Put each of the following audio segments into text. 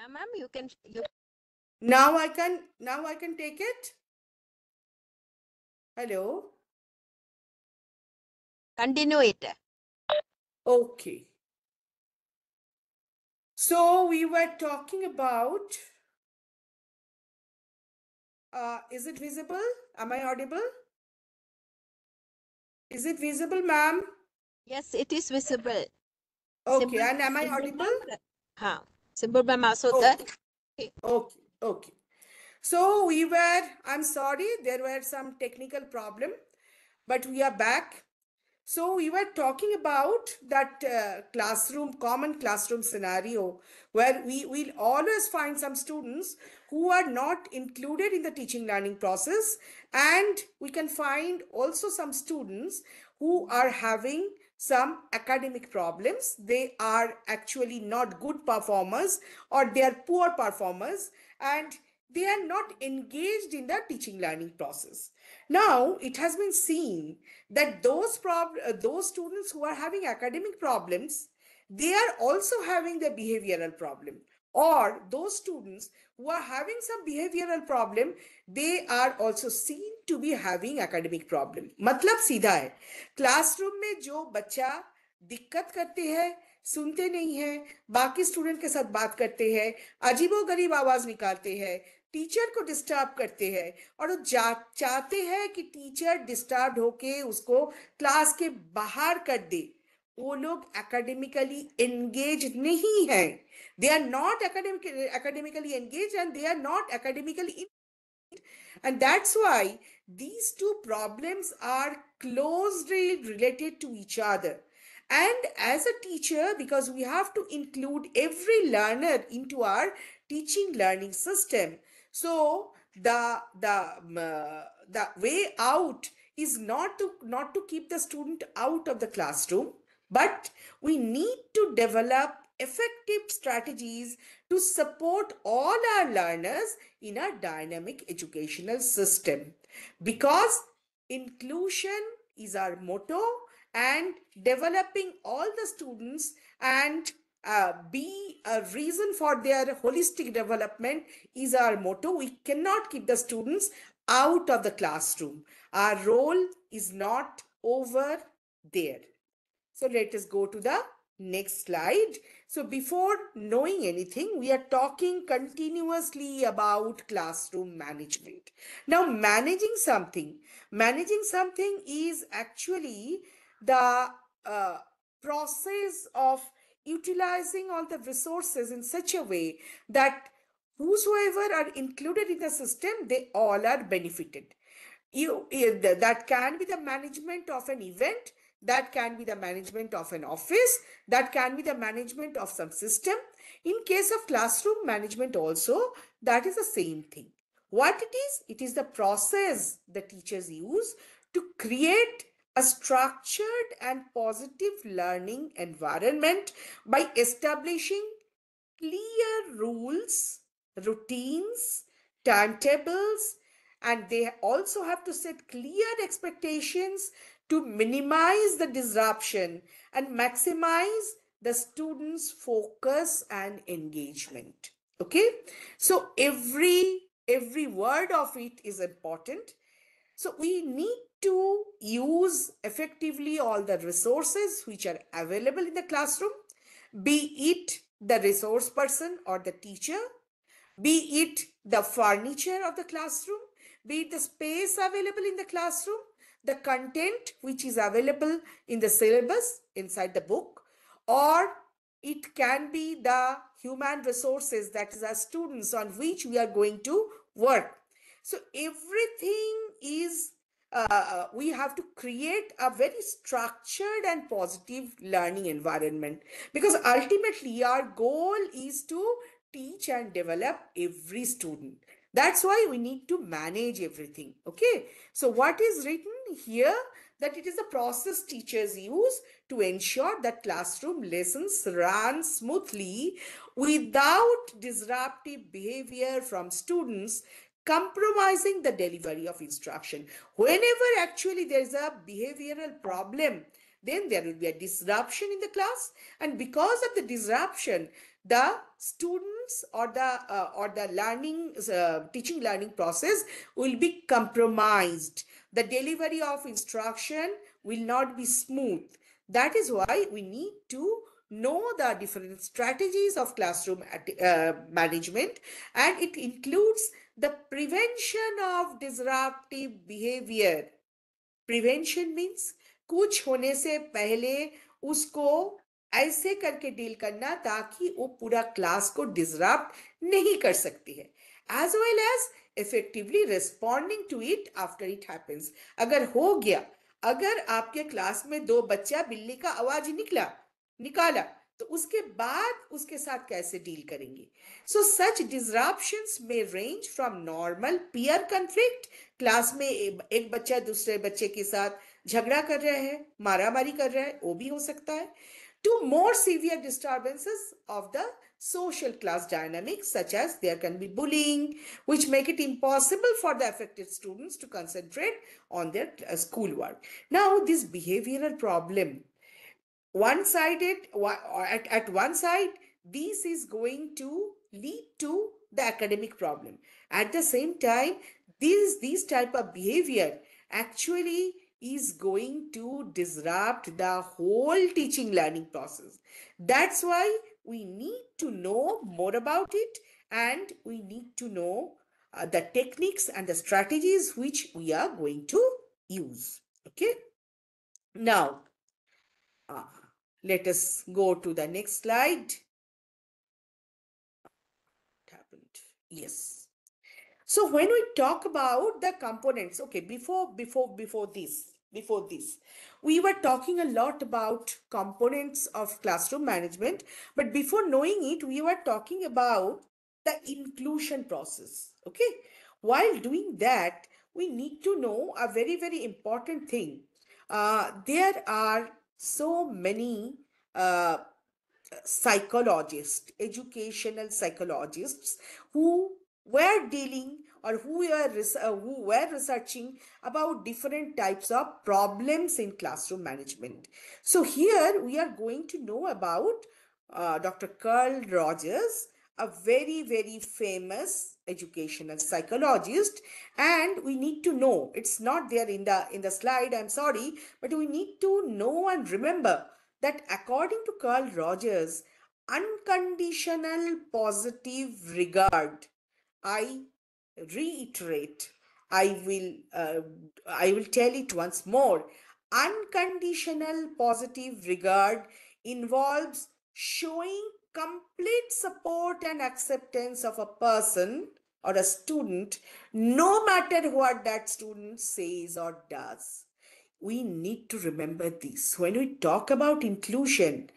Ma'am, you Now I can take it. Hello. continue it. Okay. So we were talking about, is it visible? Am I audible? Is it visible, ma'am? Yes, it is visible. Okay, Simple, and am I simple audible? ma'am. Huh. Simple ma'am also there. Okay, Okay. okay. I'm sorry, there were some technical problem, but we are back. So we were talking about that common classroom scenario where we will always find some students who are not included in the teaching learning process, and we can find also some students who are having some academic problems. They are actually not good performers, or they are poor performers, and they are not engaged in the teaching learning process. Now it has been seen that those students who are having academic problems, they are also having the behavioral problem, or those students who are having some behavioral problem, they are also seen to be having academic problem. मतलब सीधा है, classroom में जो बच्चा दिक्कत करते हैं, सुनते नहीं है, बाकी स्टूडेंट के साथ बात करते हैं, अजीबोगरीब आवाज निकालते हैं, टीचर को डिस्टर्ब करते हैं, और वो चाहते हैं कि टीचर डिस्टर्ब होके उसको क्लास के बाहर कर दे, वो लोग एकेडमिकली एंगेज नहीं है. They are not academically engaged, and they are not academically, and that's why these two problems are closely related to each other. And as a teacher, because we have to include every learner into our teaching learning system, so the way out is not to keep the student out of the classroom, but we need to develop effective strategies to support all our learners in a dynamic educational system, because inclusion is our motto, and developing all the students and be a reason for their holistic development is our motto. We cannot keep the students out of the classroom. Our role is not over there. So let us go to the next slide. So before knowing anything, we are talking continuously about classroom management. Now, managing something is actually the process of utilizing all the resources in such a way that whosoever are included in the system, they all are benefited. That can be the management of an event, that can be the management of an office, that can be the management of some system. In case of classroom management also, that is the same thing. What it is the process the teachers use to create a structured and positive learning environment by establishing clear rules, routines, timetables, and they also have to set clear expectations to minimize the disruption and maximize the students' focus and engagement. Okay, so every word of it is important. So we need to use effectively all the resources which are available in the classroom, be it the resource person or the teacher, be it the furniture of the classroom, be it the space available in the classroom, the content which is available in the syllabus inside the book, or it can be the human resources, that is our students, on which we are going to work. So everything is we have to create a very structured and positive learning environment, because ultimately our goal is to teach and develop every student. That's why we need to manage everything. Okay, so what is written here, that it is a process teachers use to ensure that classroom lessons run smoothly without disruptive behavior from students compromising the delivery of instruction. Whenever actually there is a behavioral problem, then there will be a disruption in the class, and because of the disruption, the students or the learning teaching learning process will be compromised. The delivery of instruction will not be smooth. That is why we need to know the different strategies of classroom management, and it includes the prevention of disruptive behavior. Prevention means कुछ होने से पहले उसको ऐसे करके deal करना ताकि वो पूरा क्लास को डिसरप्ट नहीं कर सकती है, as well as effectively responding to it after it happens. अगर हो गया, अगर आपके क्लास में दो बच्चा बिल्ली का आवाज निकाला, तो उसके बाद उसके साथ कैसे डील करेंगे? सो सच डिसरप्शंस में range from normal peer conflict, class में एक बच्चा दूसरे बच्चे के साथ झगड़ा कर रहा है, मारामारी कर रहा है, वो भी हो सकता है, to more severe disturbances of the social class dynamics, such as there can be bullying, which make it impossible for the affected students to concentrate on their schoolwork. Now, this behavioral problem, one-sided, at one side, this is going to lead to the academic problem. At the same time, this type of behavior actually is going to disrupt the whole teaching learning process. That's why we need to know more about it, and we need to know the techniques and the strategies which we are going to use. Okay. Now, uh, let us go to the next slide. What happened? Yes. So when we talk about the components, okay, before this, we were talking a lot about components of classroom management, but before knowing it, we were talking about the inclusion process. Okay. While doing that, we need to know a very, very important thing. There are so many uh, psychologists, educational psychologists, who were dealing or who were researching about different types of problems in classroom management. So here we are going to know about Dr. Carl Rogers, a very, very famous educational psychologist, and we need to know, it's not there in the slide, I'm sorry, but we need to know and remember that according to Carl Rogers, unconditional positive regard, I reiterate, I will tell it once more. Unconditional positive regard involves showing complete support and acceptance of a person or a student, no matter what that student says or does. We need to remember this when we talk about inclusion.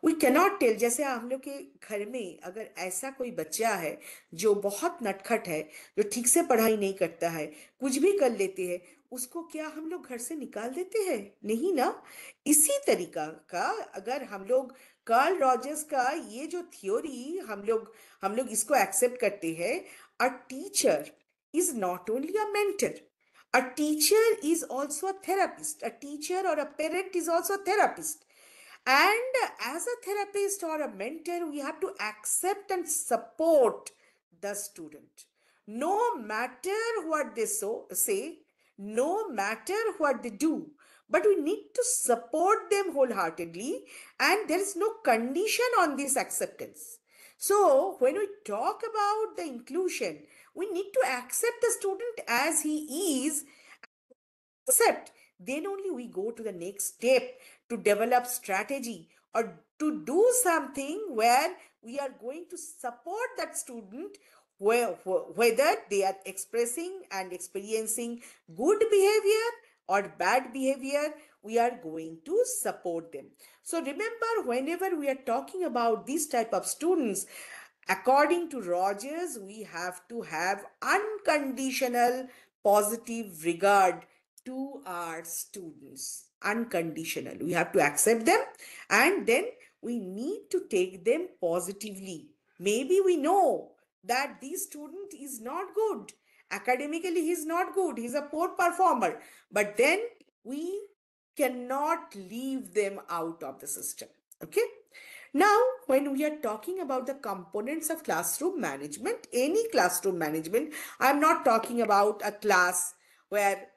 We cannot tell, जैसे हम लोग के घर में अगर ऐसा कोई बच्चा है जो बहुत नटखट है, जो ठीक से पढ़ाई नहीं करता है, कुछ भी कर लेते हैं, उसको क्या हम लोग घर से निकाल देते हैं? नहीं ना। इसी तरीका का अगर हम लोग कार्ल रॉजर्स का ये जो थ्योरी हम लोग इसको एक्सेप्ट करते हैं, a teacher is not only a mentor, a teacher is also a therapist. A teacher or a parent is also a therapist. And as a therapist or a mentor, we have to accept and support the student. No matter what they say, no matter what they do, but we need to support them wholeheartedly, and there is no condition on this acceptance. So, when we talk about the inclusion, we need to accept the student as he is, accept, then only we go to the next step to develop strategy or to do something where we are going to support that student, whether they are expressing and experiencing good behavior or bad behavior, we are going to support them. So remember, whenever we are talking about this type of students, according to Rogers, we have to have unconditional positive regard to our students. Unconditional. We have to accept them, and then we need to take them positively. Maybe we know that this student is not good. Academically, he is not good. He is a poor performer. But then we cannot leave them out of the system. Okay. Now, when we are talking about the components of classroom management, any classroom management, I'm not talking about a class where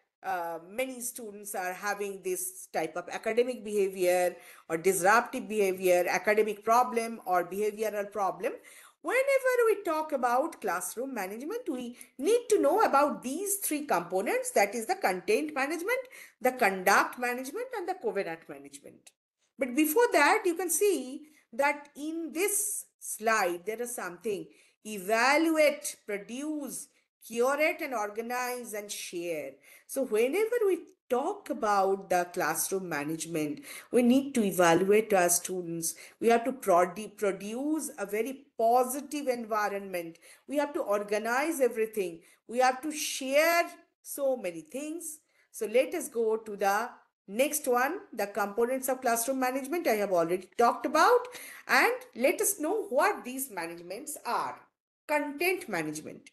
many students are having this type of academic behavior or disruptive behavior, academic problem or behavioral problem. Whenever we talk about classroom management, we need to know about these three components, that is the content management, the conduct management, and the covenant management. But before that, you can see that in this slide, there is something: evaluate, produce, curate, and organize and share. So whenever we talk about the classroom management, we need to evaluate our students. We have to produce a very positive environment. We have to organize everything. We have to share so many things. So let us go to the next one, the components of classroom management I have already talked about, and let us know what these managements are. Content management.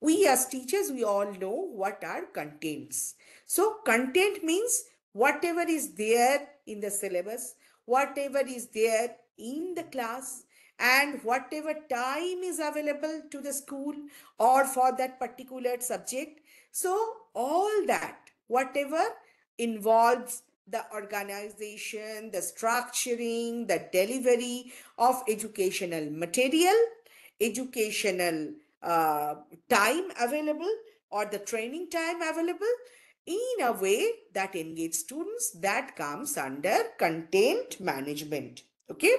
We as teachers, we all know what are contents. So content means whatever is there in the syllabus, whatever is there in the class, and whatever time is available to the school or for that particular subject. So all that, whatever involves the organization, the structuring, the delivery of educational material, educational uh, time available, or the training time available in a way that engage students, that comes under content management. Okay,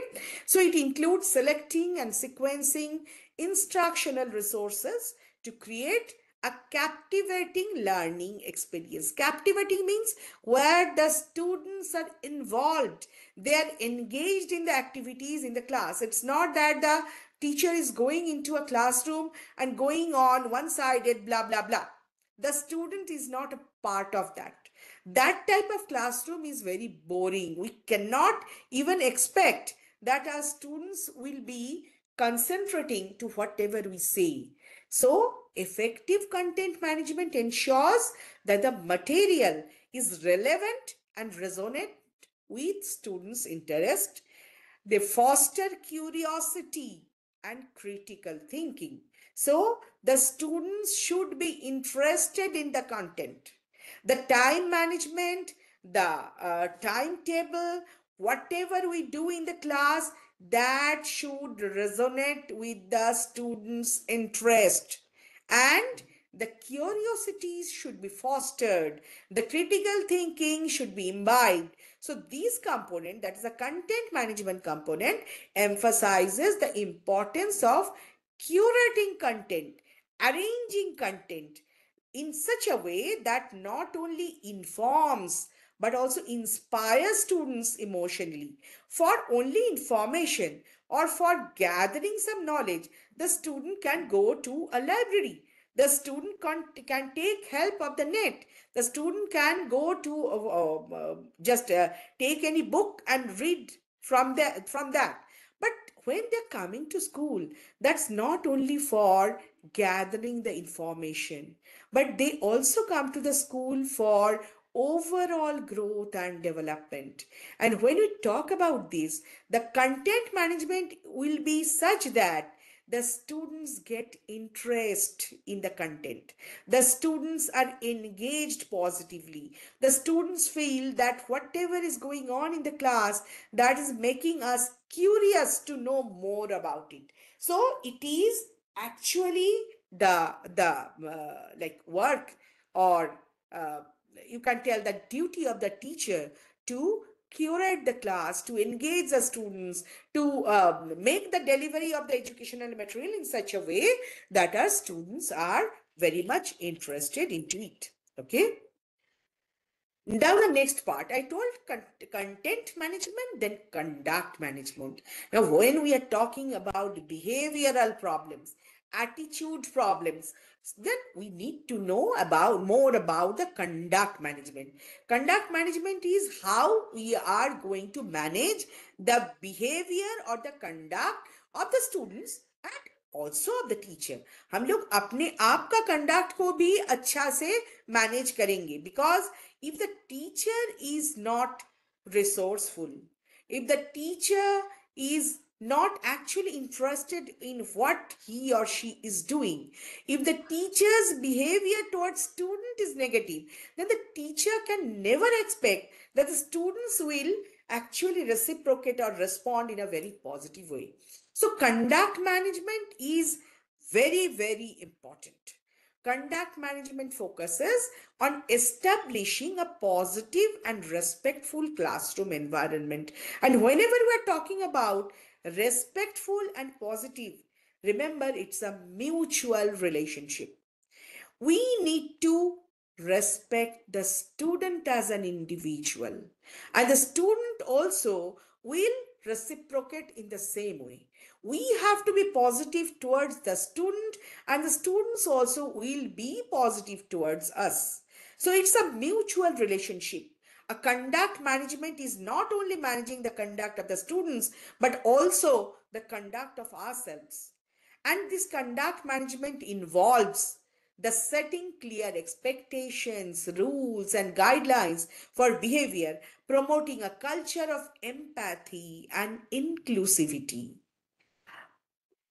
so it includes selecting and sequencing instructional resources to create a captivating learning experience. Captivating means where the students are involved, they are engaged in the activities in the class. It's not that the teacher is going into a classroom and going on one-sided blah blah blah. The student is not a part of that. That type of classroom is very boring. We cannot even expect that our students will be concentrating to whatever we say. So effective content management ensures that the material is relevant and resonate with students' interest. They foster curiosity and critical thinking. So the students should be interested in the content. The time management, the timetable, whatever we do in the class, that should resonate with the students' interest. And the curiosities should be fostered. The critical thinking should be imbibed. So this component, that is the content management component, emphasizes the importance of curating content, arranging content in such a way that not only informs but also inspires students emotionally. For only information or for gathering some knowledge, the student can go to a library. The student can take help of the net. The student can go to just take any book and read from that. But when they're coming to school, that's not only for gathering the information, but they also come to the school for overall growth and development. And when we talk about this, the content management will be such that the students get interest in the content. The students are engaged positively. The students feel that whatever is going on in the class, that is making us curious to know more about it. So it is actually the like work, or uh, you can tell the duty of the teacher to curate the class, to engage the students, to make the delivery of the educational material in such a way that our students are very much interested into it. Okay. Now the next part, I told content management, then conduct management. Now when we are talking about behavioral problems, attitude problems, then we need to know about more about the conduct management. Conduct management is how we are going to manage the behavior or the conduct of the students and also of the teacher. हम लोग अपने आप का conduct को भी अच्छा से manage करेंगे, because if the teacher is not resourceful, if the teacher is not actually interested in what he or she is doing, if the teacher's behavior towards student is negative, then the teacher can never expect that the students will actually reciprocate or respond in a very positive way. So conduct management is very, very important. Conduct management focuses on establishing a positive and respectful classroom environment. And whenever we're talking about respectful and positive, remember it's a mutual relationship. We need to respect the student as an individual, and the student also will reciprocate in the same way. We have to be positive towards the student, and the students also will be positive towards us. So it's a mutual relationship. A conduct management is not only managing the conduct of the students, but also the conduct of ourselves. And this conduct management involves the setting clear expectations, rules, and guidelines for behavior, promoting a culture of empathy and inclusivity.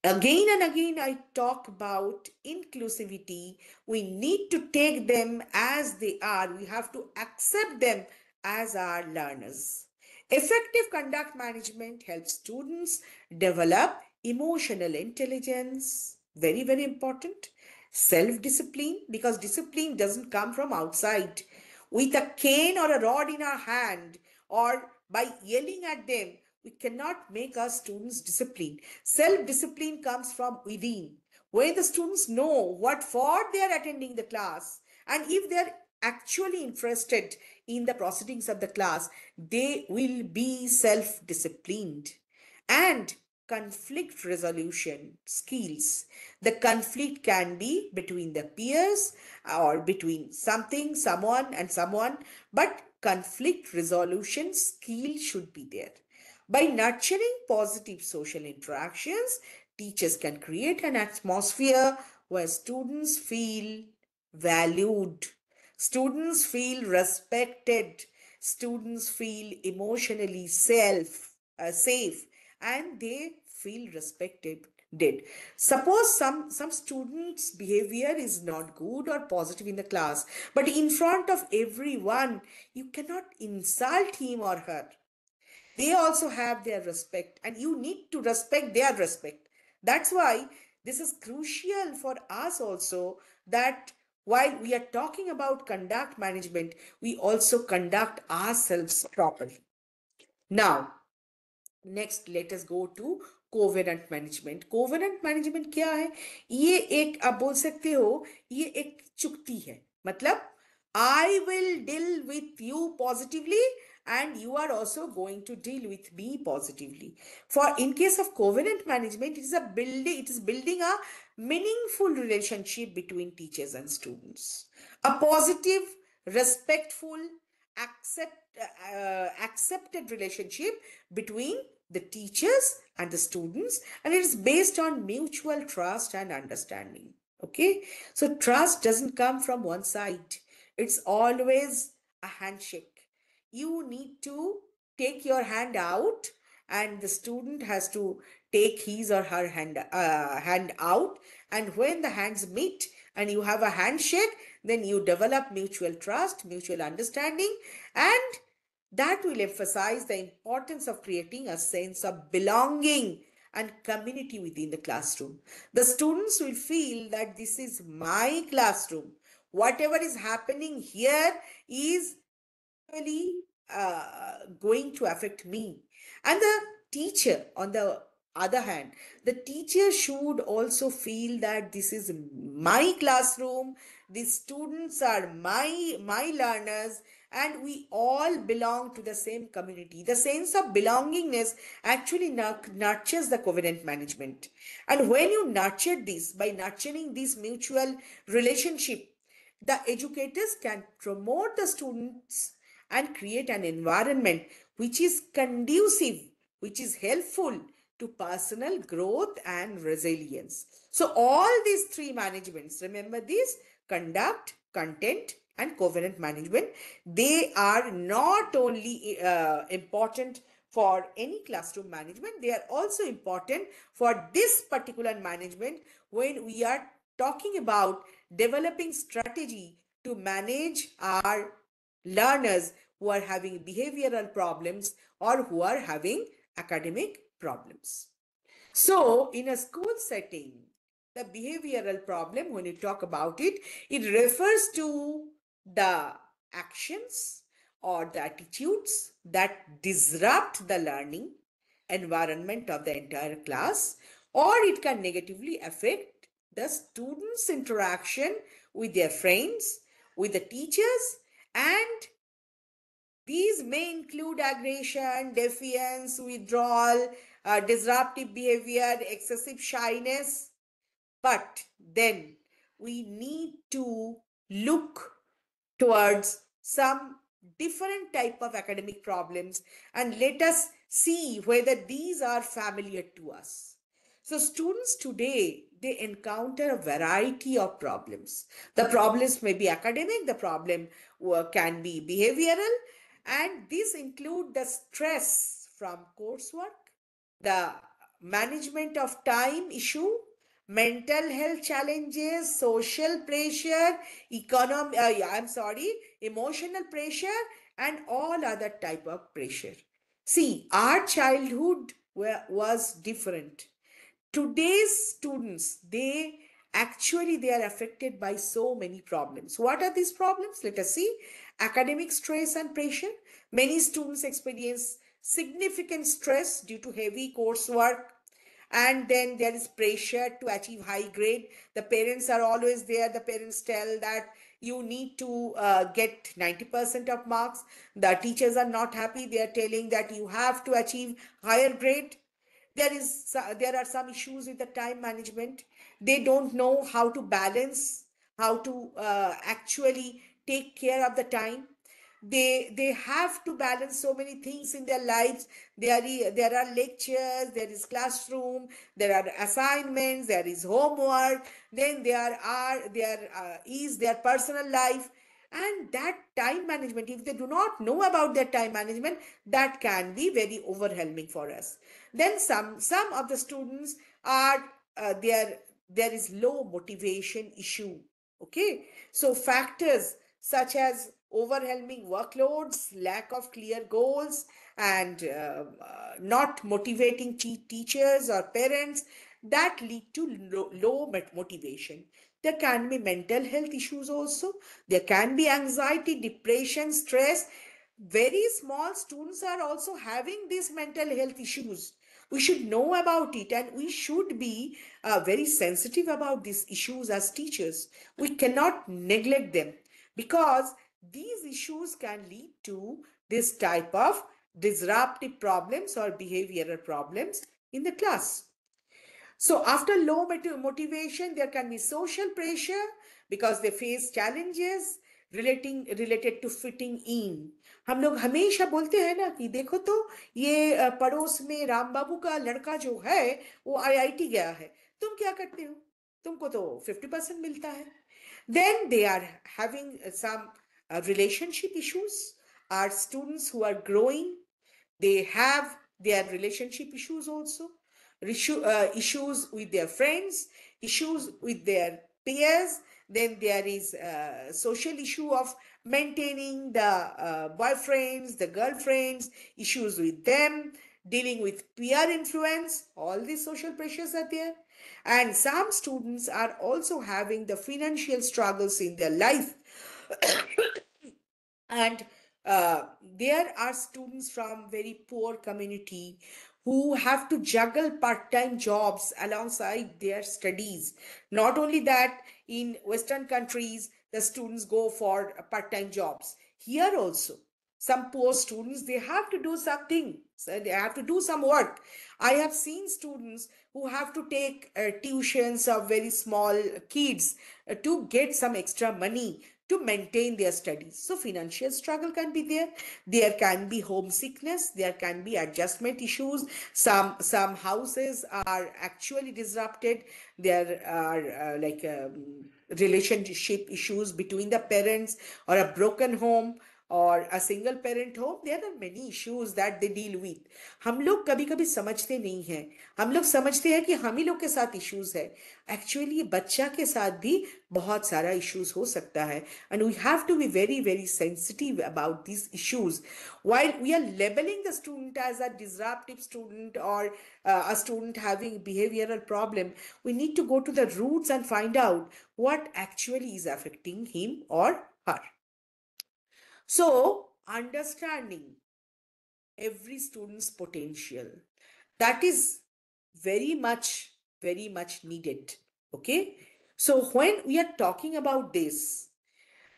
Again and again, I talk about inclusivity. We need to take them as they are, we have to accept them as our learners. Effective conduct management helps students develop emotional intelligence, very, very important. Self discipline, because discipline doesn't come from outside. With a cane or a rod in our hand, or by yelling at them, we cannot make our students disciplined. Self discipline comes from within, where the students know what for they are attending the class, and if they are actually interested in the proceedings of the class, they will be self disciplined. And conflict resolution skills. The conflict can be between the peers or between something, someone, and someone, but conflict resolution skill should be there. By nurturing positive social interactions, teachers can create an atmosphere where students feel valued, students feel respected, students feel emotionally safe, and they feel respected. Did suppose some students behavior is not good or positive in the class, but in front of everyone you cannot insult him or her. They also have their respect, and you need to respect their respect. That's why this is crucial for us also, that while we are talking about conduct management, we also conduct ourselves properly. Now, next let us go to covenant management. Covenant management क्या है? ये एक आप बोल सकते हो, ये एक चुक्ति है. मतलब I will deal with you positively and you are also going to deal with me positively. For in case of covenant management, it is building a meaningful relationship between teachers and students. A positive, respectful, accepted relationship between the teachers and the students, and it is based on mutual trust and understanding. Okay, so trust doesn't come from one side, it's always a handshake. You need to take your hand out, and the student has to take his or her hand out, and when the hands meet and you have a handshake, then you develop mutual trust, mutual understanding, and that will emphasize the importance of creating a sense of belonging and community within the classroom. The students will feel that this is my classroom. Whatever is happening here is really going to affect me. And the teacher, on the other hand, the teacher should also feel that this is my classroom, the students are my learners, and we all belong to the same community. The sense of belongingness actually nurtures the covenant management. And when you nurture this, by nurturing this mutual relationship, the educators can promote the students and create an environment which is conducive, which is helpful to personal growth and resilience. So, all these three managements, remember these: conduct, content, and covenant management, they are not only important for any classroom management. They are also important for this particular management when we are talking about developing strategy to manage our learners who are having behavioral problems or who are having academic problems. So, in a school setting, the behavioral problem, when you talk about it, it refers to the actions or the attitudes that disrupt the learning environment of the entire class, or it can negatively affect the students' interaction with their friends, with the teachers, and these may include aggression, defiance, withdrawal, disruptive behavior, excessive shyness. But then we need to look towards some different type of academic problems and let us see whether these are familiar to us. So students today, they encounter a variety of problems. The problems may be academic, the problem can be behavioral, and these include the stress from coursework, the management of time issue, mental health challenges, social pressure, emotional pressure, and all other type of pressure. See, our childhood was different. Today's students, they are affected by so many problems. What are these problems? Let us see. Academic stress and pressure. Many students experience significant stress due to heavy coursework, and then there is pressure to achieve high grade. The parents are always there. The parents tell that you need to get 90% of marks. The teachers are not happy. They are telling that you have to achieve higher grade. There are some issues with the time management. They don't know how to balance, how to actually take care of the time. They have to balance so many things in their lives. There are lectures, there is classroom, there are assignments, there is homework, then there is their personal life. And that time management, if they do not know about their time management, that can be very overwhelming for us. Then some of the students are there is low motivation issue. Okay, so factors such as overwhelming workloads, lack of clear goals, and not motivating teachers or parents, that lead to low motivation. There can be mental health issues also. There can be anxiety, depression, stress. Very small students are also having these mental health issues. We should know about it, and we should be very sensitive about these issues as teachers. We cannot neglect them, because these issues can lead to this type of disruptive problems or behavioral problems in the class. So after low motivation, there can be social pressure because they face challenges related to fitting in. हम लोग हमेशा बोलते हैं ना कि देखो तो ये पड़ोस में राम बाबू का लड़का जो है वो आईआईटी गया है, तुम क्या करते हो? तुमको तो 50% मिलता है. Then they are having some relationship issues. Our students who are growing, they have their relationship issues also, issues with their friends, issues with their peers. Then there is a social issue of maintaining the boyfriends, the girlfriends, issues with them, dealing with peer influence. All these social pressures are there. And some students are also having the financial struggles in their life. And there are students from very poor community who have to juggle part-time jobs alongside their studies. Not only that, in Western countries, the students go for part-time jobs. Here also, some poor students, they have to do something. So they have to do some work. I have seen students who have to take tuitions of very small kids to get some extra money to maintain their studies. So financial struggle can be there. There can be homesickness. There can be adjustment issues. Some houses are actually disrupted. There are relationship issues between the parents, or a broken home, or a single parent home, there are many issues that they deal with. हम लोग कभी कभी समझते नहीं हैं, हम लोग समझते हैं कि हम ही लोग के साथ इश्यूज है. एक्चुअली बच्चा के साथ भी बहुत सारा इश्यूज हो सकता है, and we have to be very very sensitive about these issues. While we are labeling the student as a disruptive student or a student having behavioral problem, we need to go to the roots and find out what actually is affecting him or her. So, understanding every student's potential, that is very much needed. Okay. So, when we are talking about this,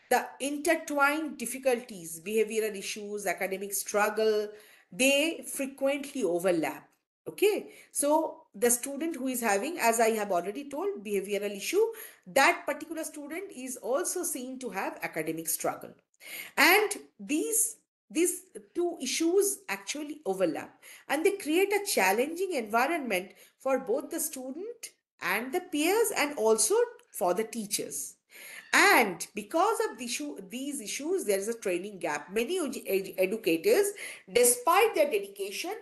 the intertwined difficulties, behavioral issues, academic struggle, they frequently overlap. Okay. So, the student who is having, as I have already told, behavioral issue, that particular student is also seen to have academic struggle. And these two issues actually overlap, and they create a challenging environment for both the student and the peers, and also for the teachers. And because of these issues, there is a training gap. Many educators, despite their dedication,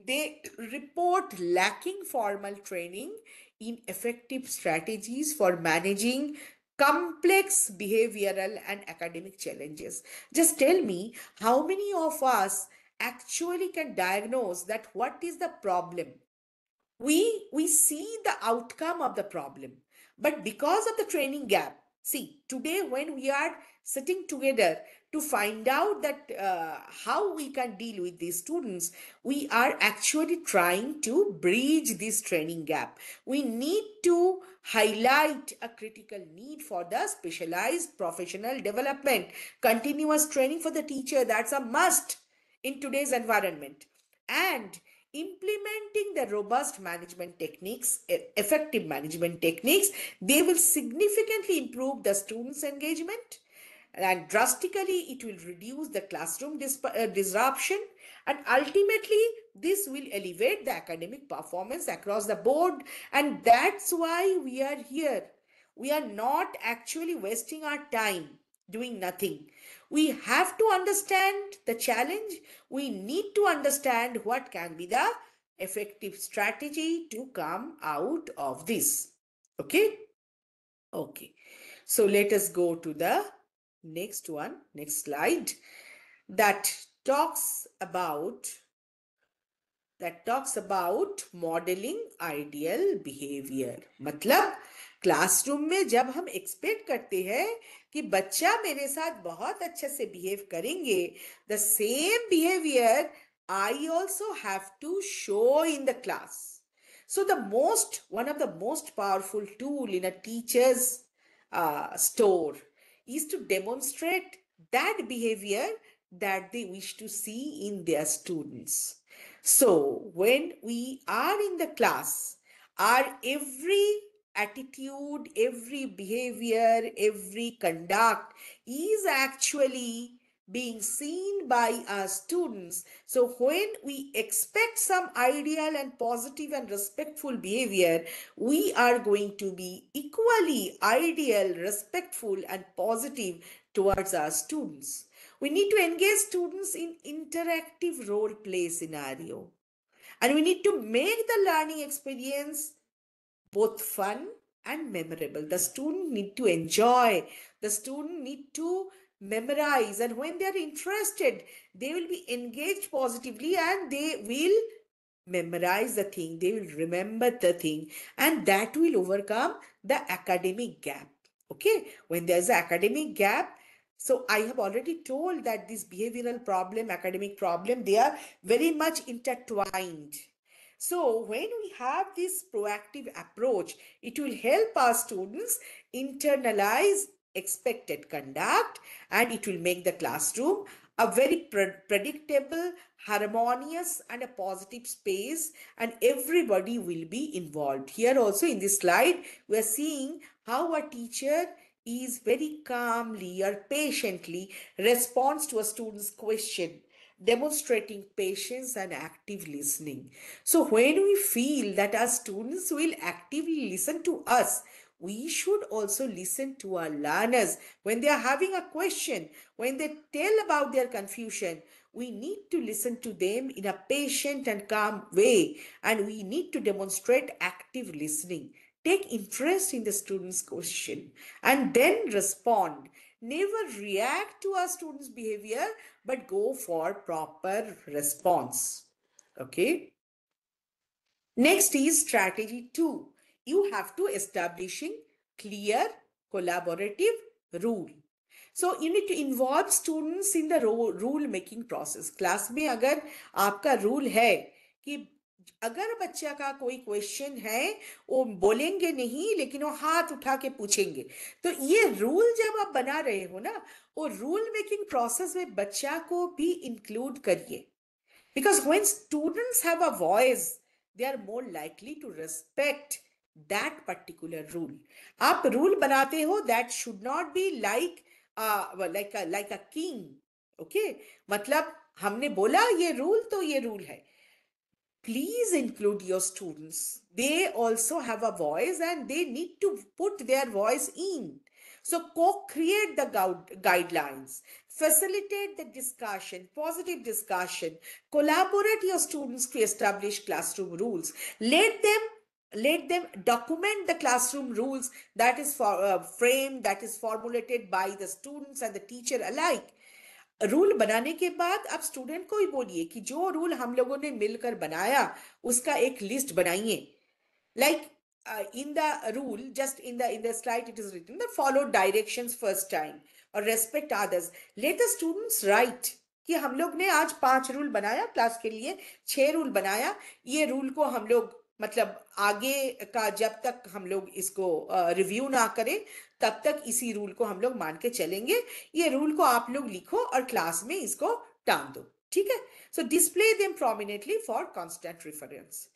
they report lacking formal training in effective strategies for managing complex behavioral and academic challenges. Just tell me, how many of us actually can diagnose that what is the problem? We see the outcome of the problem, but because of the training gap, see, today when we are sitting together to find out that how we can deal with these students, we are actually trying to bridge this training gap. We need to highlight a critical need for the specialized professional development, continuous training for the teacher. That's a must in today's environment. And implementing the robust management techniques, effective management techniques, they will significantly improve the students' engagement, and drastically it will reduce the classroom disruption, and ultimately this will elevate the academic performance across the board. And that's why we are here. We are not actually wasting our time doing nothing. We have to understand the challenge. We need to understand what can be the effective strategy to come out of this. Okay? Okay. So let us go to the next one, next slide, that talks about modeling ideal behavior. मतलब classroom में जब हम expect करते हैं कि बच्चा मेरे साथ बहुत अच्छे से बिहेव करेंगे, the same behavior I also have to show in the class. So one of the most powerful tool in a teacher's store is to demonstrate that behavior that they wish to see in their students. So when we are in the class, our every attitude, every behavior, every conduct is actually being seen by our students. So when we expect some ideal and positive and respectful behavior, we are going to be equally ideal, respectful, and positive towards our students. We need to engage students in interactive role play scenario, and we need to make the learning experience both fun and memorable. The student need to enjoy, the student need to memorize, and when they are interested, they will be engaged positively and they will memorize the thing, they will remember the thing, and that will overcome the academic gap. Okay, when there's an academic gap, so I have already told that this behavioral problem, academic problem, they are very much intertwined. So when we have this proactive approach, it will help our students internalize expected conduct, and it will make the classroom a very predictable, harmonious, and a positive space, and everybody will be involved. Here also in this slide, we are seeing how a teacher is very calmly or patiently responds to a student's question, demonstrating patience and active listening. So when we feel that our students will actively listen to us, we should also listen to our learners when they are having a question, when they tell about their confusion. We need to listen to them in a patient and calm way, and we need to demonstrate active listening. Take interest in the student's question and then respond. Never react to a student's behavior, but go for proper response. Okay. Next is strategy 2. You have to establishing clear collaborative rule. So you need to involve students in the rule making process. Class में अगर आपका rule है कि अगर बच्चा का कोई question है वो बोलेंगे नहीं लेकिन वो हाथ उठा के पूछेंगे, तो ये रूल जब आप बना रहे हो ना, वो रूल मेकिंग प्रोसेस में बच्चा को भी इंक्लूड करिए. Because when students have a voice, they are more likely to respect that particular rule. आप rule बनाते हो, that should not be like like a king. Okay? मतलब हमने बोला ये rule तो ये rule है. Please include your students. They also have a voice and they need to put their voice in. So co-create the guidelines, facilitate the discussion, positive discussion, collaborate your students to establish classroom rules. Let them document the classroom rules that is framed, that is formulated by the students and the teacher alike. Rule बनाने के बाद आप student को ही बोलिए कि जो rule हम लोगों ने मिलकर बनाया उसका एक लिस्ट बनाइए. Like in the rule, just in the slide it is written that follow directions first time or respect others. Let the students write कि हम लोग ने आज 5 रूल बनाया क्लास के लिए, 6 रूल बनाया. ये रूल को हम लोग मतलब आगे का जब तक हम लोग इसको रिव्यू ना करें तब तक इसी रूल को हम लोग मान के चलेंगे. ये रूल को आप लोग लिखो और क्लास में इसको टांग दो. ठीक है. सो display them prominently for constant reference.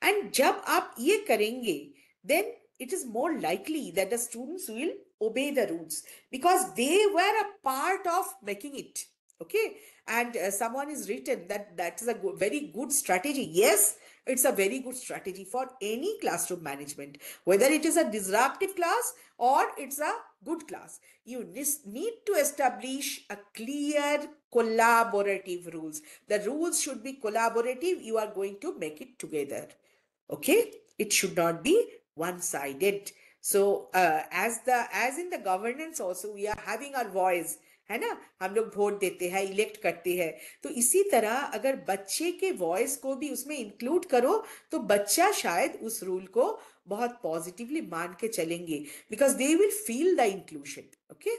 And जब आप ये करेंगे, then it is more likely that the students will obey the rules because they were a part of making it. Okay. And someone is written that is a very good strategy. Yes, it's a very good strategy for any classroom management, whether it is a disruptive class or it's a good class. You need to establish a clear collaborative rules. The rules should be collaborative. You are going to make it together. Okay. It should not be one-sided. So as in the governance also we are having our voice, है ना. हम लोग vote देते हैं, elect करते हैं, तो इसी तरह अगर बच्चे के वॉइस को भी उसमें इंक्लूड करो तो बच्चा शायद उस रूल को बहुत पॉजिटिवली मान के चलेंगे because they will feel the inclusion. Okay.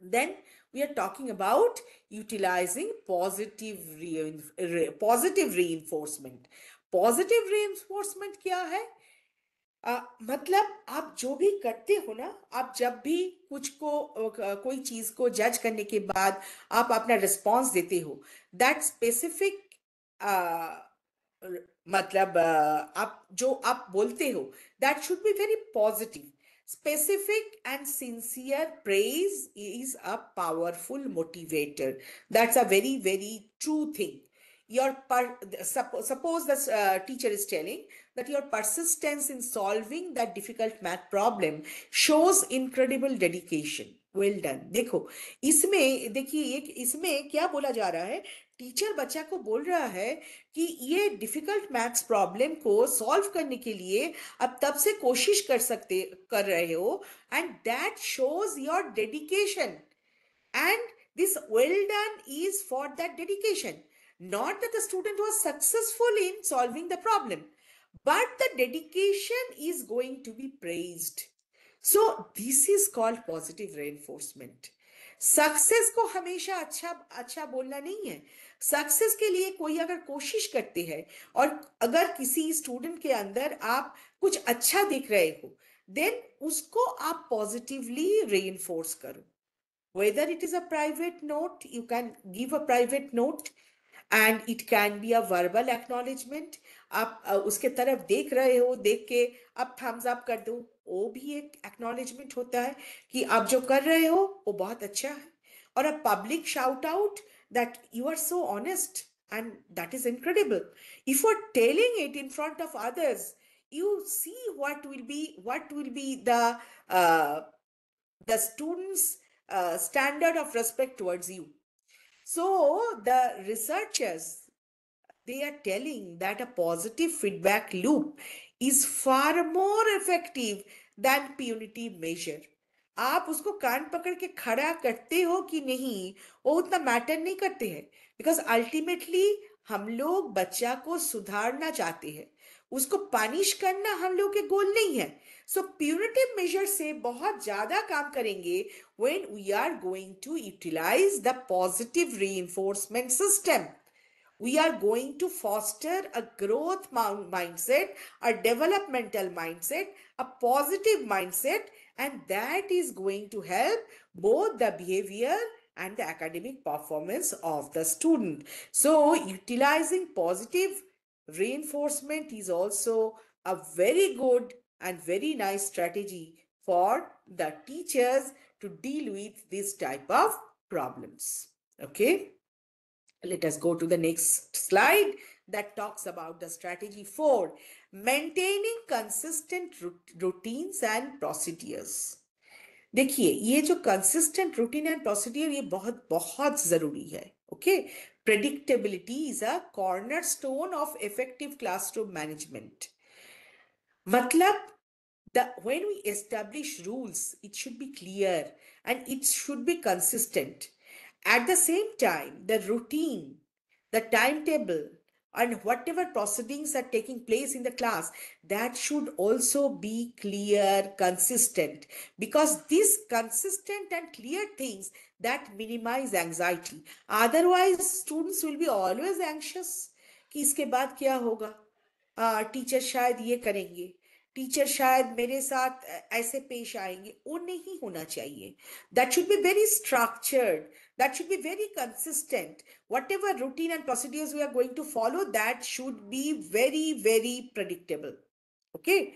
Then we are talking about utilizing positive reinforcement. Positive reinforcement क्या है? मतलब आप जो भी करते हो ना, आप जब भी कोई चीज को जज करने के बाद आप अपना रिस्पॉन्स देते हो, दैट स्पेसिफिक मतलब आप बोलते हो, that should be very positive. Specific and sincere praise is a powerful motivator. That's a very, very true thing. Suppose the teacher is telling that your persistence in solving that difficult math problem shows incredible dedication. Well done. देखो इसमें देखिए इसमें क्या बोला जा रहा है. Teacher बच्चा को बोल रहा है कि ये डिफिकल्ट मैथ्स प्रॉब्लम को सॉल्व करने के लिए अब तब से कोशिश कर रहे हो and that shows your dedication. And this well done is for that dedication. Not that the student was successful in solving the problem, but the dedication is going to be praised. So this is called positive reinforcement. Success को हमेशा अच्छा बोलना नहीं है. Success के लिए कोई अगर कोशिश करते हैं और अगर किसी स्टूडेंट के अंदर आप कुछ अच्छा देख रहे हो, देन उसको आप पॉजिटिवली रेइनफोर्स करो. Whether it is a private note, you can give a private note and it can be a verbal acknowledgement. आप उसके तरफ देख रहे हो, देख के आप thumbs up कर दो, वो भी एक acknowledgement होता है कि आप जो कर रहे हो वो बहुत अच्छा है. और a public shout out that you are so honest and that is incredible. If you are telling it in front of others, you see what will be the students' standard of respect towards you. So the researchers, they are telling that a positive feedback loop is far more effective than punitive measure. आप उसको कान पकड़ के खड़ा करते हो कि नहीं, वो उतना मैटर नहीं करते हैं, बिकॉज अल्टीमेटली हम लोग बच्चा को सुधारना चाहते हैं, उसको पनिश करना हम लोग के गोल नहीं है. सो प्यूनिटिव मेजर से बहुत ज्यादा काम करेंगे when we are going to utilize the positive reinforcement system. We are going to foster a growth mindset, a developmental mindset, a positive mindset, and that is going to help both the behavior and the academic performance of the student. So, utilizing positive reinforcement is also a very good and very nice strategy for the teachers to deal with this type of problems. Okay. Let us go to the next slide that talks about the strategy 4, maintaining consistent routines and procedures. देखिए, ये जो consistent routine and procedure, ये बहुत बहुत जरूरी है. Okay, predictability is a cornerstone of effective classroom management. मतलब when we establish rules, it should be clear and it should be consistent. At the same time, the routine, the timetable, and whatever proceedings are taking place in the class, that should also be clear, consistent, because these consistent and clear things that minimize anxiety. Otherwise, students will be always anxious कि इसके बाद क्या होगा, teacher शायद ये करेंगे, teacher शायद मेरे साथ ऐसे पेश आएंगे. वो नहीं होना चाहिए. That should be very structured, that should be very consistent. whatever routine and procedures we are going to follow, that should be very very predictable. Okay,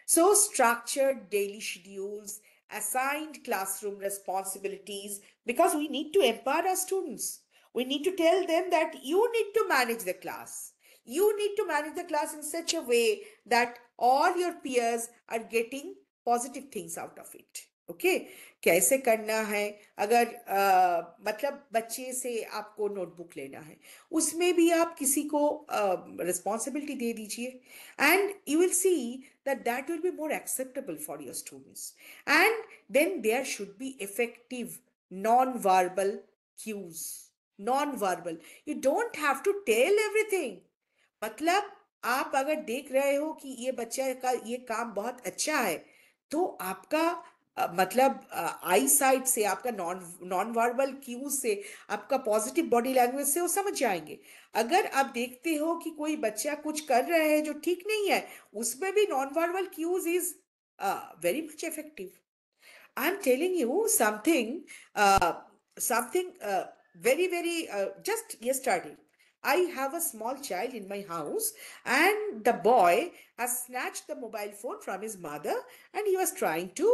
so structured daily schedules, assigned classroom responsibilities, because we need to empower our students. We need to tell them that you need to manage the class. You need to manage the class in such a way that all your peers are getting positive things out of it. Okay, कैसे करना है? अगर मतलब बच्चे से आपको notebook लेना है, उसमें भी आप किसी को रिस्पॉन्सिबिलिटी दे दीजिए, and you will see that that will be more acceptable for your students. And then there should be effective non-verbal cues. Non-verbal, you don't have to tell everything. मतलब आप अगर देख रहे हो कि ये बच्चा का ये काम बहुत अच्छा है, तो आपका मतलब आई साइट से, आपका नॉन वर्बल क्यूज से, आपका पॉजिटिव बॉडी लैंग्वेज से वो समझ जाएंगे. अगर आप देखते हो कि कोई बच्चा कुछ कर रहे हैं जो ठीक नहीं है, उसमें भी non verbal cues is very much effective. I'm telling you something very, very, just yesterday. I have a small child in my house, and the boy has snatched the mobile phone from his mother, and he was trying to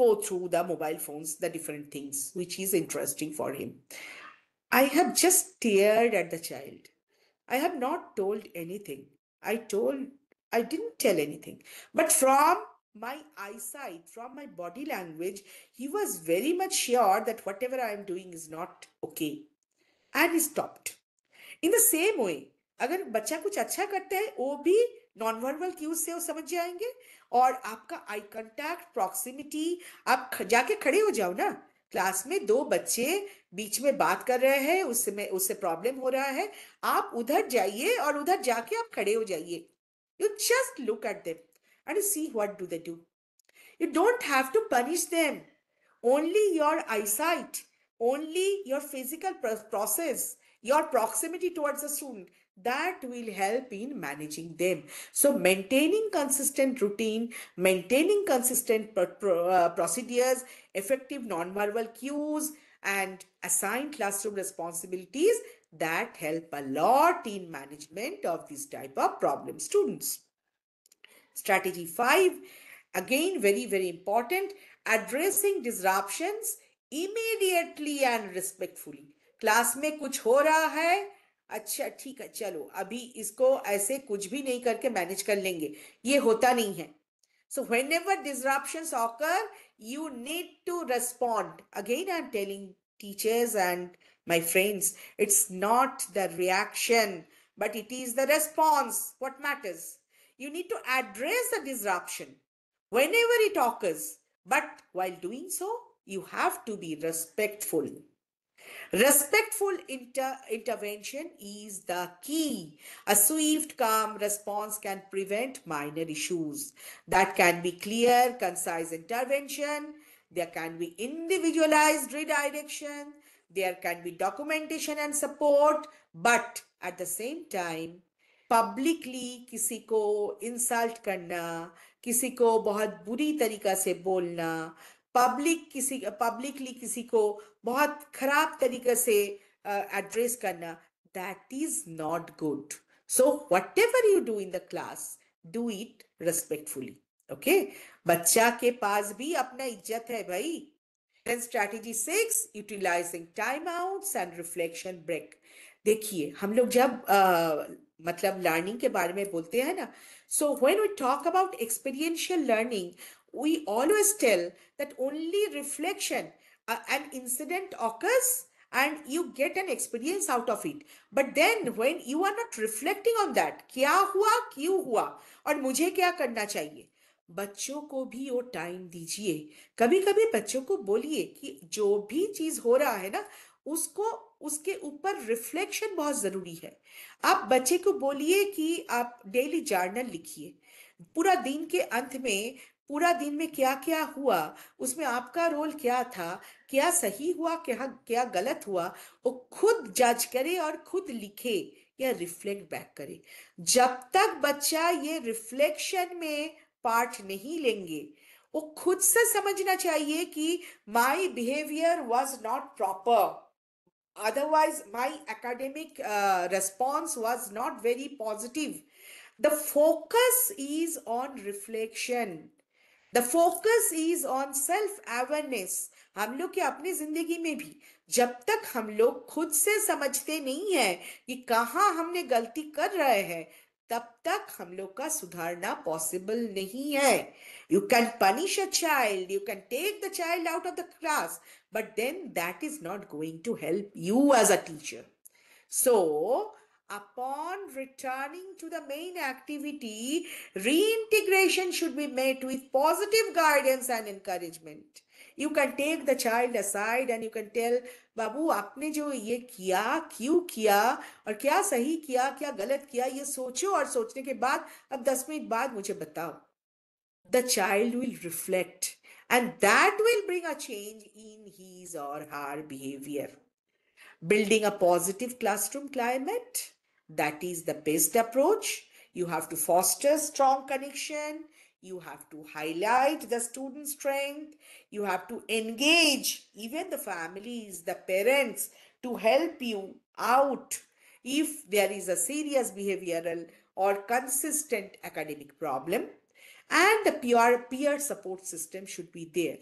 go through the mobile phones, the different things which is interesting for him. I have just stared at the child. I have not told anything. I didn't tell anything. But from my eyesight, from my body language, he was very much sure that whatever I am doing is not okay. And he stopped. In the same way, अगर बच्चा कुछ अच्छा करता है, वो भी non verbal cues से वो समझ जाएंगे. और आपका आई कांटेक्ट, प्रॉक्सिमिटी, आप जाके खड़े हो जाओ ना. क्लास में दो बच्चे बीच में बात कर रहे हैं, उससे प्रॉब्लम हो रहा है, आप उधर जाइए और उधर जाके आप खड़े हो जाइए. You just look at them and you see what do they do. You don't have to punish them. Only your eyesight, only your physical process, your proximity towards the student, that will help in managing them. So maintaining consistent routine, maintaining consistent procedures, effective non-verbal cues, and assigned classroom responsibilities, that help a lot in management of this type of problem students. Strategy 5, again very, very important, addressing disruptions immediately and respectfully. Class में कुछ हो रहा है, अच्छा ठीक है, चलो अभी इसको ऐसे कुछ भी नहीं करके मैनेज कर लेंगे, ये होता नहीं है. So whenever disruptions occur, you need to respond. Again, I'm telling teachers and my friends, it's not the reaction, but it is the response what matters. You need to address the disruption whenever it occurs, but while doing so, you have to be respectful. Respectful intervention is the key. A swift, calm response can prevent minor issues. That can be clear, concise intervention. There can be individualized redirection. There can be documentation and support. But at the same time, publicly किसी को insult करना, किसी को बहुत बुरी तरीका से बोलना, पब्लिकली किसी को बहुत खराब तरीके से एड्रेस करना, that is not good. So what ever you do in the class, do it respectfully. Okay, बच्चा के पास भी अपना इज्जत है भाई. Then strategy 6, utilizing timeouts and reflection break. देखिए हम लोग जब मतलब लर्निंग के बारे में बोलते हैं ना, so when we talk about experiential learning, we always tell that only reflection, an incident occurs and you get an experience out of it. But then when you are not reflecting on that, क्या हुआ, क्यों हुआ और मुझे क्या करना चाहिए, बच्चों को भी वो टाइम दीजिए. कभी कभी बच्चों को बोलिए कि जो भी चीज हो रहा है ना, उसको उसके ऊपर रिफ्लेक्शन बहुत जरूरी है. आप बच्चे को बोलिए कि आप डेली जर्नल लिखिए, पूरा दिन के अंत में पूरा दिन में क्या क्या हुआ, उसमें आपका रोल क्या था, क्या सही हुआ, क्या क्या गलत हुआ, वो खुद जज करे और खुद लिखे या रिफ्लेक्ट बैक करे. जब तक बच्चा ये रिफ्लेक्शन में पार्ट नहीं लेंगे, वो खुद से समझना चाहिए कि my behaviour was not proper, otherwise my academic response was not very positive. The focus is on reflection. The focus is on self awareness. हम लोग के अपनी जिंदगी में भी जब तक हम लोग खुद से समझते नहीं है कि कहाँ हमने गलती कर रहे हैं, तब तक हम लोग का सुधारना पॉसिबल नहीं है. You can punish a child, you can take the child out of the class, but then that is not going to help you as a teacher. So, upon returning to the main activity, reintegration should be met with positive guidance and encouragement. You can take the child aside and you can tell, बाबू आपने जो ये किया, क्यों किया और क्या सही किया, क्या गलत किया, ये सोचो और सोचने के बाद अब 10 मिनट बाद मुझे बताओ. The child will reflect and that will bring a change in his or her behavior. Building a positive classroom climate, that is the best approach. You have to foster strong connection. You have to highlight the student strength. You have to engage even the families, the parents, to help you out if there is a serious behavioral or consistent academic problem. And the peer support system should be there.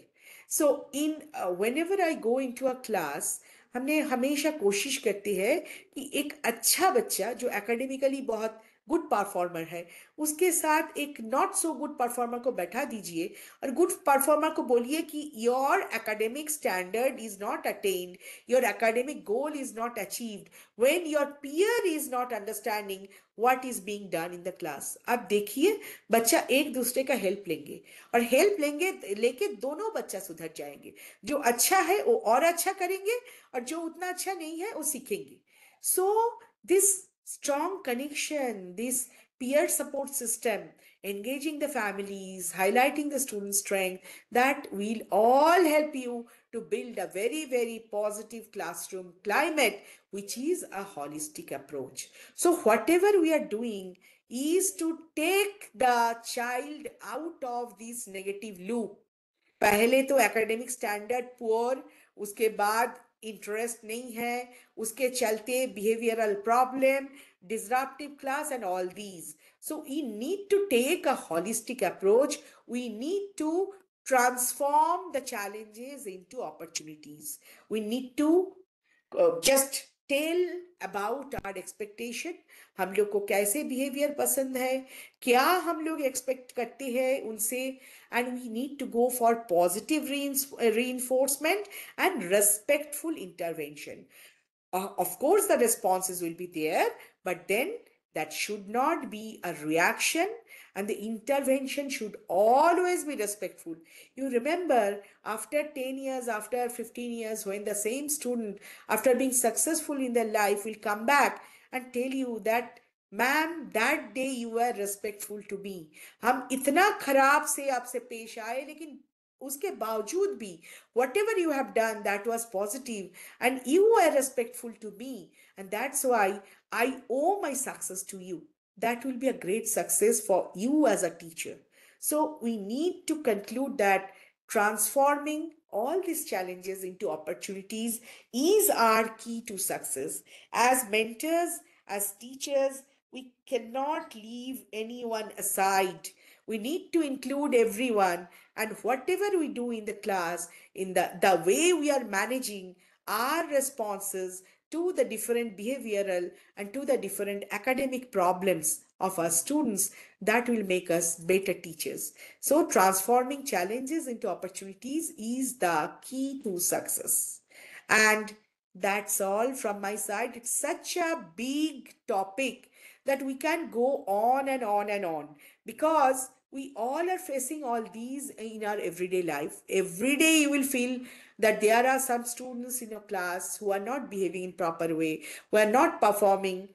So in whenever I go into a class, हमने हमेशा कोशिश करते हैं कि एक अच्छा बच्चा जो एकेडमिकली बहुत गुड परफॉर्मर है, उसके साथ एक नॉट सो गुड परफॉर्मर को बैठा दीजिए और गुड परफॉर्मर को बोलिए कि your academic standard is not attend, your academic goal is not achieved when your peer is not understanding what is being done in the class. अब देखिए बच्चा एक दूसरे का हेल्प लेंगे और हेल्प लेंगे लेके दोनों बच्चा सुधर जाएंगे. जो अच्छा है वो और अच्छा करेंगे और जो उतना अच्छा नहीं है वो सीखेंगे. So this strong connection, this peer support system, engaging the families, highlighting the student strength, that will all help you to build a very, very positive classroom climate, which is a holistic approach. So whatever we are doing is to take the child out of this negative loop. पहले तो academic standard poor, उसके बाद interest नहीं है, उसके चलते behavioural problem, disruptive class and all these. So we need to take a holistic approach. We need to transform the challenges into opportunities. We need to just tell about our expectation, हम लोग को कैसे behaviour पसंद है, क्या हम लोग expect करते हैं उनसे, and we need to go for positive reinforcement and respectful intervention. Of course, the responses will be there, but then that should not be a reaction, and the intervention should always be respectful. You remember, after 10 years, after 15 years, when the same student, after being successful in their life, will come back and tell you that ma'am that day you are respectful to me, हम इतना खराब से आपसे पेश आए, लेकिन उसके बावजूद भी whatever you have done, that was positive, and you were respectful to me, and that's why I owe my success to you. That will be a great success for you as a teacher. So we need to conclude that transforming all these challenges into opportunities is our key to success. As mentors, as teachers, we cannot leave anyone aside. We need to include everyone, and whatever we do in the class, in the way we are managing our responses to the different behavioral and to the different academic problems of our students, that will make us better teachers. So transforming challenges into opportunities is the key to success. And that's all from my side. It's such a big topic that we can go on and on and on, because we all are facing all these in our everyday life. Every day you will feel that there are some students in your class who are not behaving in proper way, who are not performing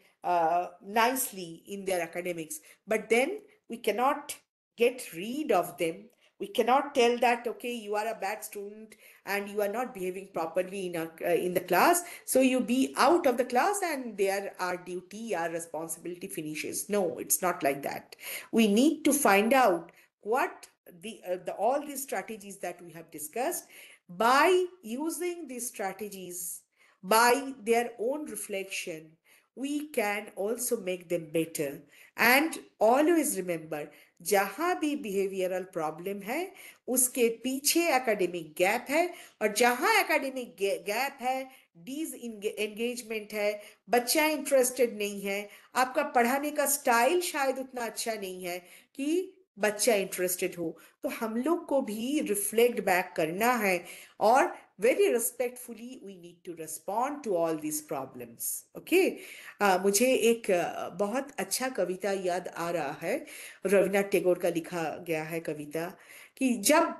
nicely in their academics. But then we cannot get rid of them. We cannot tell that, okay, you are a bad student and you are not behaving properly in the class, so you be out of the class and there our duty, our responsibility finishes. No, it's not like that. We need to find out what the all these strategies that we have discussed. By using these strategies, by their own reflection, we can also make them better. And always remember, जहां भी behavioural problem है, उसके पीछे academic gap है, और जहां academic gap है, dish engagement है, बच्चा इंटरेस्टेड नहीं है, आपका पढ़ाने का स्टाइल शायद उतना अच्छा नहीं है कि बच्चा इंटरेस्टेड हो, तो हम लोग को भी रिफ्लेक्ट बैक करना है, और very respectfully we need to respond to all these problems. Okay. मुझे एक बहुत अच्छा कविता याद आ रहा है, रविन्द्रनाथ टैगोर का लिखा गया है कविता, कि जब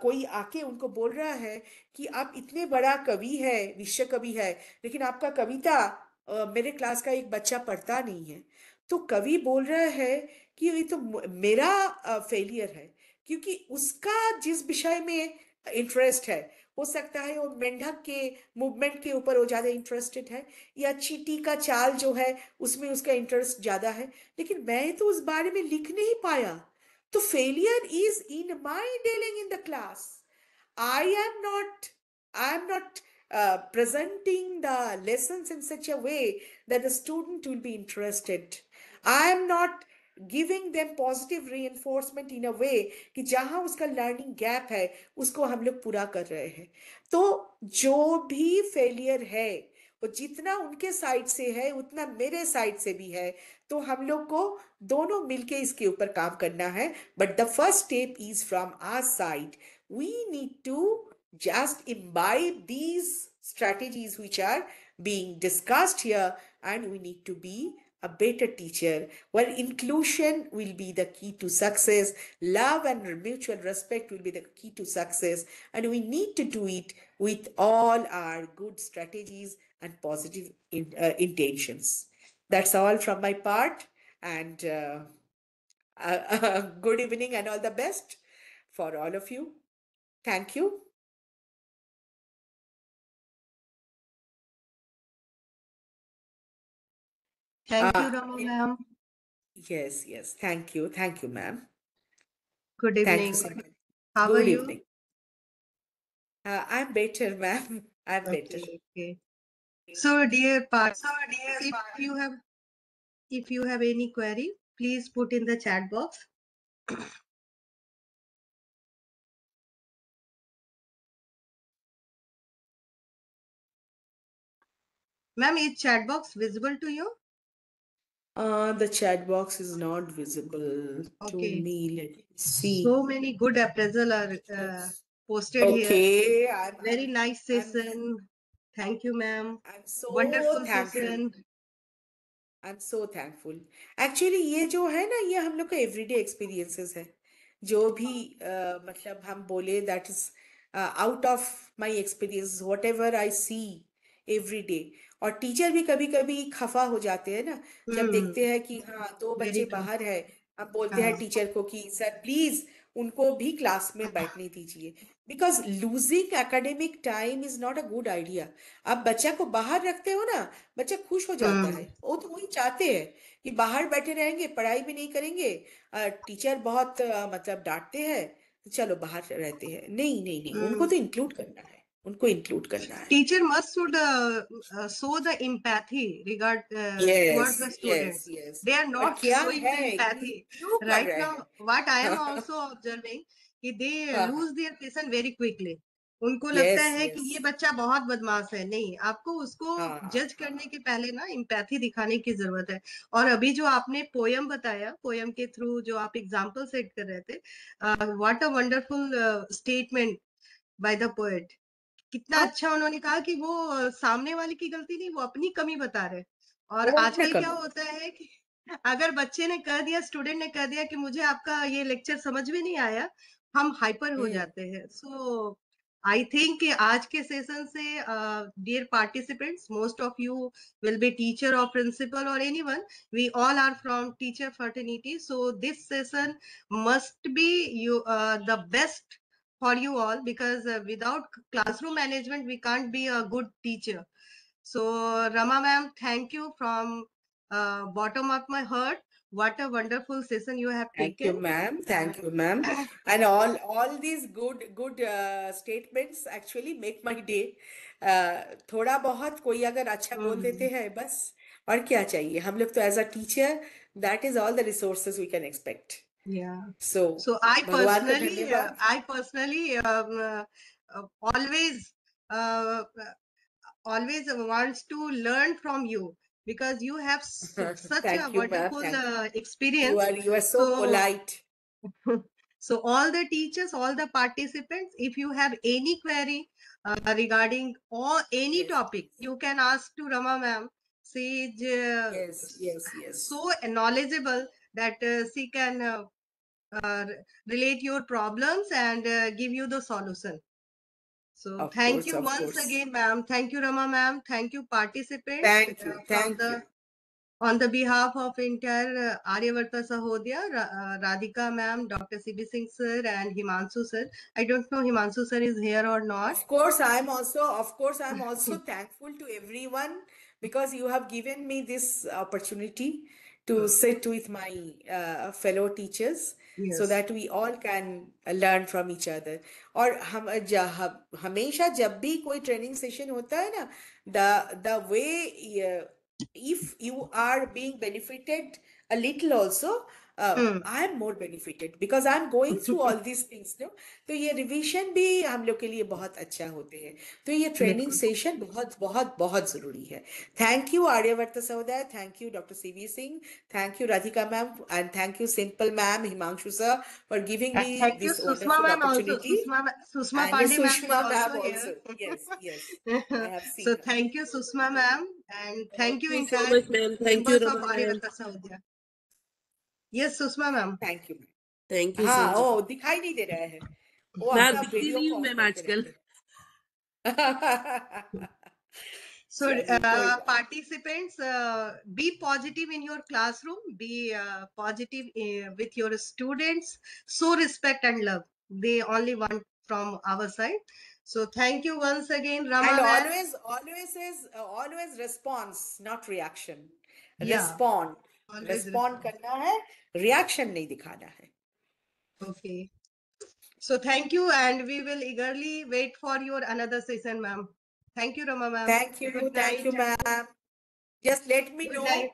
कोई आके उनको बोल रहा है कि आप इतने बड़ा कवि है, विश्व कवि है, लेकिन आपका कविता मेरे क्लास का एक बच्चा पढ़ता नहीं है, तो कवि बोल रहा है कि ये तो मेरा फेलियर है, क्योंकि उसका जिस विषय में इंटरेस्ट है, हो सकता है वो मेंढक के मूवमेंट के ऊपर वो ज्यादा इंटरेस्टेड है, या चींटी का चाल जो है उसमें उसका इंटरेस्ट ज्यादा है, लेकिन मैं तो उस बारे में लिख नहीं पाया, तो failure is in my dealing in the class. I am not presenting the lessons in such a way that the student will be interested. I am not giving them positive reinforcement in a way कि जहां उसका learning gap है उसको हम लोग पूरा कर रहे हैं. तो जो भी फेलियर है वो जितना उनके साइड से है उतना मेरे साइड से भी है, तो हम लोग को दोनों मिलके इसके ऊपर काम करना है. But the first step is from our side. We need to just imbibe these strategies which are being discussed here, and we need to be a better teacher, where inclusion will be the key to success, love and mutual respect will be the key to success, and we need to do it with all our good strategies and positive intentions. That's all from my part, and good evening and all the best for all of you. Thank you. Thank you, Uh, Rama ma'am. yes, yes. Thank you. Thank you, ma'am. Good Thank you evening. so much. How are Good you? evening. I'm better, ma'am. I'm better. Okay, okay. So, dear participants, if you have any query, please put in the chat box. Ma'am, is chat box visible to you? The chat box is not visible to Okay. me. Let me see. So many good appraisal are posted here. Okay, Very nice I'm session. Thank you, ma'am. so Wonderful thankful. session. I'm so thankful. Actually ये जो है ना, ये हम लोग का everyday experiences है. जो भी मतलब हम बोले, that is out of my experience, what ever I see every day. और टीचर भी कभी कभी खफा हो जाते हैं ना, जब देखते हैं कि हाँ 2 Very बच्चे true. बाहर है. हम बोलते हैं हाँ. टीचर को कि सर प्लीज उनको भी क्लास में बैठने दीजिए, because losing academic time is not a good idea. आप बच्चा को बाहर रखते हो ना, बच्चा खुश हो जाता है. वो तो वही चाहते हैं कि बाहर बैठे रहेंगे, पढ़ाई भी नहीं करेंगे, टीचर बहुत मतलब डांटते हैं, तो चलो बाहर रहते हैं. नहीं नहीं नहीं, उनको तो इंक्लूड करना है, उनको इंक्लूड करना है. Teacher must should show the empathy towards the yes yes students. Yes. They are पर not क्या showing the है कि empathy. क्यों कर Right रहे now, हैं? what I am also observing कि they हाँ lose their patience very quickly. उनको लगता यस है कि यस. ये बच्चा बहुत बदमाश है. नहीं, आपको उसको हाँ जज हाँ करने के पहले ना empathy दिखाने की जरूरत है. और अभी जो आपने पोयम बताया, पोयम के थ्रू जो आप एग्जाम्पल सेट कर रहे थे, what a wonderful statement by the poet. कितना हाँ. अच्छा उन्होंने कहा कि वो सामने वाले की गलती नहीं, वो अपनी कमी बता रहे. और वो अपना आजकल क्या कमी. होता है कि अगर बच्चे ने कह दिया, स्टूडेंट ने कह दिया कि मुझे आपका ये लेक्चर समझ में नहीं आया, हम हाइपर हो जाते हैं. सो आई थिंक कि आज के सेशन से dear participants, most of you will be teacher और प्रिंसिपल और anyone, we all are from teacher fraternity. So this session must be you the best for you all, because without classroom management we can't be a good teacher. So Rama ma'am, thank you from bottom of my heart. What a wonderful session you have Thank you, taken. ma'am. Thank you, ma'am. And all these good statements actually make my day. थोड़ा बहुत कोई अगर अच्छा बोल देते हैं बस, और क्या चाहिए. हम लोग तो as a teacher, that is all the resources we can expect. Yeah. So So भगवान का धन्यवाद. I personally always uh, always wants to learn from you, because you have such a Thank you, ma'am. wonderful Thank you. experience. You are so So polite. so all the teachers, all the participants, if you have any query regarding or any Yes, topic, you can ask to Rama ma'am. She is yes, yes, yes. so knowledgeable that she can uh, relate your problems and give you the solution. So Of thank course, you of once course. again, ma'am. Thank you, Rama ma'am. Thank you, participants, Thank you, from thank the you. on the behalf of entire Aryavarta Sahodya, Radhika ma'am, Dr. C.B. Singh sir, and Himanshu sir. I don't know Himanshu sir is here or not. Of course, I'm also thankful to everyone, because you have given me this opportunity to sit with my fellow teachers, so Yes. that we all can learn from each other. और हमेशा जब भी कोई training session होता है ना, the way if you are being benefited a little also, I am more benefited because I am going through all these things, no? तो ये रिवीजन भी हम लोग के लिए बहुत अच्छा होते हैं. तो ये ट्रेनिंग बिल्कुल. सेशन बहुत बहुत बहुत जरूरी है. Thank you Aryavart Sahodaya, thank you doctor CV Singh, thank you Radhika ma'am, and thank you Simple ma'am, Himanshu sir, for giving And me thank you, this Susma wonderful ma'am also. opportunity. Susma And Pandey ma'am is Sushma ma'am also here. also. Yes, yes. I have So seen her. thank you, Susma ma'am, and thank you, you so entire much, ma'am. Thank you, members of Rama ma'am. Aryavarta Sahodya. Yes, Susma ma'am. Thank you. Thank you so हाँ, much. ओ दिखाई नहीं दे रहा है, वो मैं अपना दिखती video नहीं हूँ कॉल मैम करते आजकल. रहते हैं. So, चलिए, कोई बात. participants, be positive in your classroom, be positive with your students, show respect and love. They only want from our side. So, thank you once again, Rama And ma'am. always response, not reaction. Yeah, Respond. always Respond respond. करना है, reaction नहीं दिखाना है. Okay. So, thank you, and we will eagerly wait for your another session, ma'am. Thank you, Rama ma'am. Thank you, Good thank you, night. ma'am. Just let me Good know night.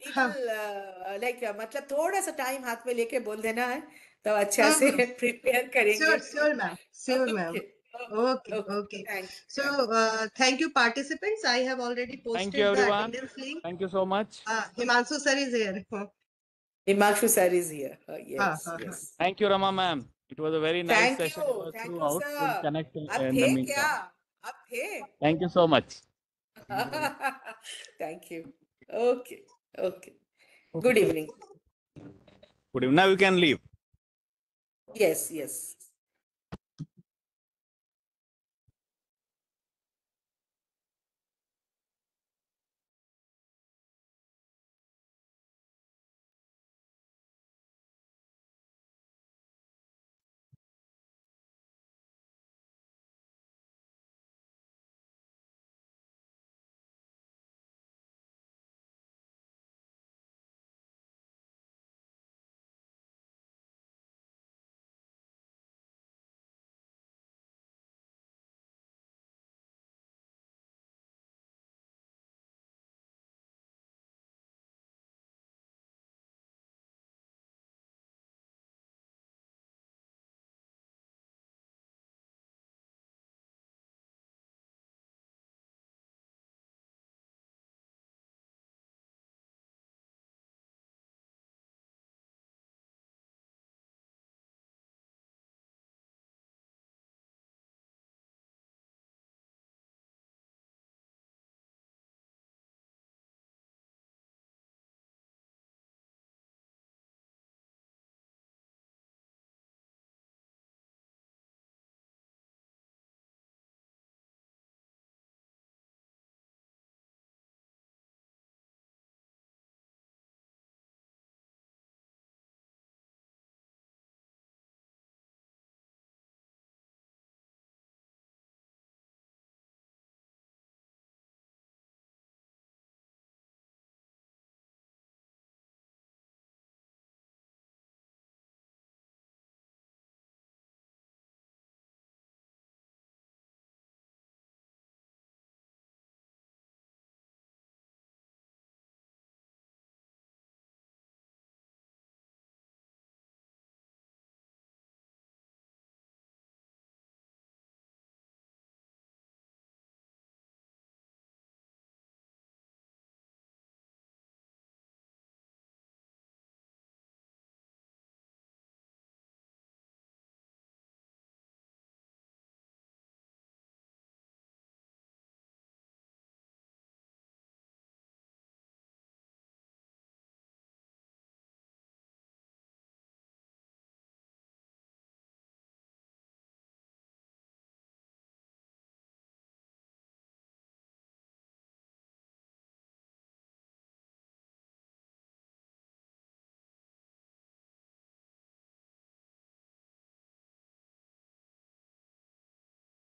a हाँ, little, like मतलब थोड़ा सा time हाथ में लेके बोल देना है, तो अच्छा हाँ, से हाँ. प्रिपेयर करेंगे. Sure, ma'am. Sure, ma'am. Okay. Okay, okay. Thank you. So, thank you, participants. I have already Thank posted you, the everyone. attendance link. Thank you so much. Himanshu sir is here. Himanshu sir is here. Yes, हाँ, yes. Thank you, Rama ma'am. It was a very nice Thank session. you. It was Thank you, throughout. We'll sir. connect आप in थे the क्या? meantime. आप थे? Thank you so much. Thank you. Okay. Okay. Good evening. Good evening. Now you can leave. Yes, yes.